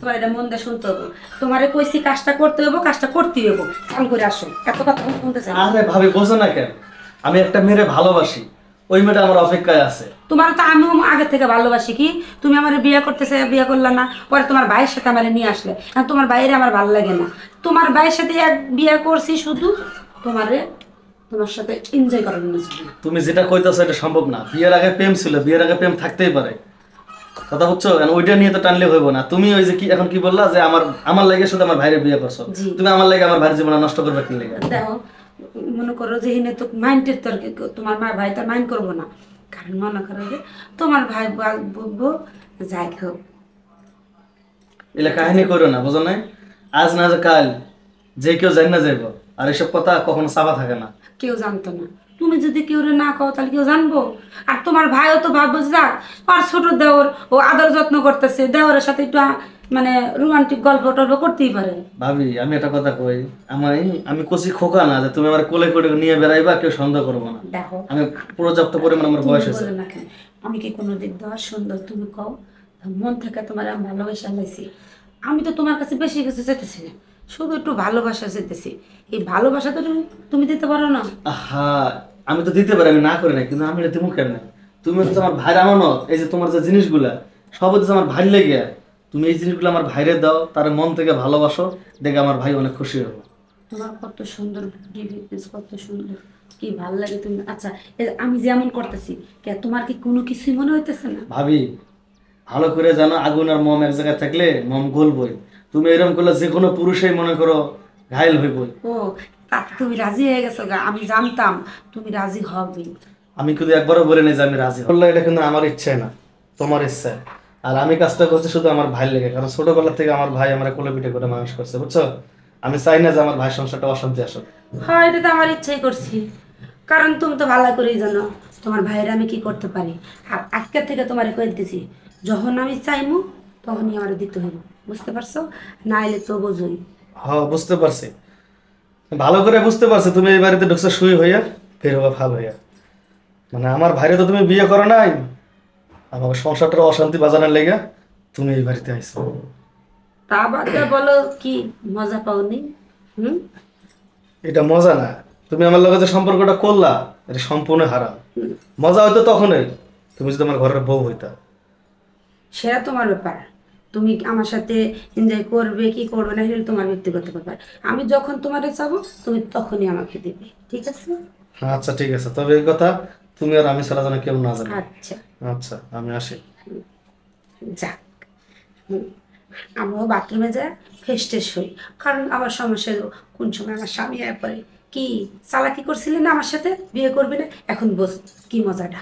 তোমার এটা মন দিয়ে শুনতে হবে। তোমারে কইছি কাজটা করতে হইব, কাজটা করতেই হইব। কাম করে আসো, এত কথা শুনতে চাই না। আরে ভাবি বোঝো না কেন, আমি একটা মেয়েরে ভালোবাসি, ওই মেয়েটা আমার অপেক্ষায় আছে। তোমার তো আমিও আগে থেকে ভালোবাসি। কি তুমি আমার বিয়ে করতেছে, বিয়ে করলা না, পরে তোমার ভাইয়ের সাথে আমার নিয়ে আসলে। আর তোমার বাইরে আমার ভালো লাগে না। তোমার ভাইয়ের সাথে এক বিয়ে করছি শুধু তোমারে তোমার সাথে এনজয় করার জন্য। তুমি যেটা কইতাছো এটা সম্ভব না। বিয়ের আগে প্রেম ছিল, বিয়ের আগে প্রেম থাকতেই পারে, কথা বুঝছো? ওইটা নিয়ে তো টানলে হইব না। তুমি ওই যে কি এখন কি বললা যে আমার লাগে শুধু আমার ভাইয়ের বিয়ে করছো, তুমি আমার লাগে আমার ভাইয়ের জীবন নষ্ট করবে কি লাগে? দেখো, মনে করো যে হিনে তো মাইন্ডের তোর তোমার মা ভাই তার মাইন্ড করবো না, কারণ মনে করো যে তোমার ভাই বলবো যাই হোক। এলা কাহিনী করো না, বুঝো না? আজ না যে কাল যে কেউ জানি না যাইব, আর এসব কথা কখনো চাপা থাকে না। কেউ জানতো না। তুমি যদি কেউ না কও তাহলে কেউ জানবো? আর তোমার ভাইও তো ভাববো যাক আর ছোট দেওর ও আদর যত্ন করতেছে, দেওরের সাথে একটু মানে রোমান্টিক গল্প টল্প করতেই পারে। ভাবি আমি একটা কথা কই, আমি কচি খোকা না যে তুমি আমার কোলে করে নিয়ে বেড়াইবা, কেউ সন্দেহ করবো না। দেখো, আমি পর্যাপ্ত পরিমাণ আমার বয়স হয়েছে। বলে না কেন, আমি কি কোনো দিক দেওয়া সুন্দর? তুমি কও, মন থেকে তোমার আমি ভালোবাসা লাইছি। আমি তো তোমার কাছে বেশি কিছু চাইতেছি না, শুধু একটু ভালোবাসা চাইতেছি। এই ভালোবাসা তো তুমি দিতে পারো না। আহা, আমি তো দিতে পারি, আমি না করি না, কিন্তু আমি এটা মুখের না। তুমি হচ্ছে আমার ভাইয়ের আমানত। এই যে তোমার যে জিনিসগুলা সব হচ্ছে আমার ভাই লেগে, তুমি এই জিনিসগুলো আমার ভাইরে দাও, তার মন থেকে ভালোবাসো, দেখে আমার ভাই অনেক খুশি হবে। তোমার কত সুন্দর কত সুন্দর, কি ভাল লাগে তুমি। আচ্ছা, আমি যেমন করতেছি কে তোমার কি কোনো কিছুই মনে হইতেছে না? ভাবি ভালো করে জানো, আগুন আর মম এক জায়গায় থাকলে মম গলবই। তুমি এরকম করলে যে কোনো পুরুষই মনে করো ঘায়ল হইবই। ও, তাতে তুমি রাজি হয়ে গেছো গা? আমি জানতাম তুমি রাজি হবে। আমি কিন্তু একবারও বলি নাই যে আমি রাজি বললে, এটা কিন্তু আমার ইচ্ছে না, তোমার ইচ্ছা। আর আমি কাজটা করছি শুধু আমার ভাইয়ের লেগে, কারণ ছোটবেলা থেকে আমার ভাই আমার কোলে পিঠে করে মানুষ করছে, বুঝছো? আমি চাই না যে আমার ভাই সংসারটা অশান্তি আসুক। হ্যাঁ, এটা তো আমার ইচ্ছাই করছি, কারণ তুমি তো ভালো করেই জানো তোমার ভাইয়ের আমি কি করতে পারি। আর আজকের থেকে তোমার কয়ে দিতেছি, যখন আমি চাইমু তখনই আমার দিতে হইব, বুঝতে পারছো? না এলে তো বোঝোই। হ্যাঁ বুঝতে পারছি, ভালো করে বুঝতে পারছি। তুমি এই বাড়িতে ঢুকছো শুই হইয়া, ফের হবা ফাল হইয়া। মানে আমার ভাইরে তো তুমি বিয়ে করো নাই, আমার সংসারটার অশান্তি বাজানোর লেগে তুমি এই বাড়িতে আইছো। তা বাদে বলো, কি মজা পাওনি? হুম, এটা মজা না, তুমি আমার লগে যে সম্পর্কটা করলা এটা সম্পূর্ণ হারাম। মজা হইতো তখনই তুমি যদি আমার ঘরের বউ হইতা। সেটা তোমার ব্যাপার, তুমি আমার সাথে এনজয় করবে কি করবে না সেটা তোমার ব্যক্তিগত ব্যাপার। আমি যখন তোমারে চাবো তুমি তখনই আমাকে দেবে, ঠিক আছে? আচ্ছা ঠিক আছে, তবে এই কথা তুমি আর আমি ছাড়া যেন কেউ না জানে। আচ্ছা, আচ্ছা আমি আসি। যাক। আমরাও বাথরুমে যাই, ফ্রেশ ট্রেশ হই, কারণ আবার সমস্যা হলো কোন সময় আমার স্বামী আয় পড়ে। কি চালাকি করছিলেন না আমার সাথে, বিয়ে করবি না, এখন বস কি মজাটা।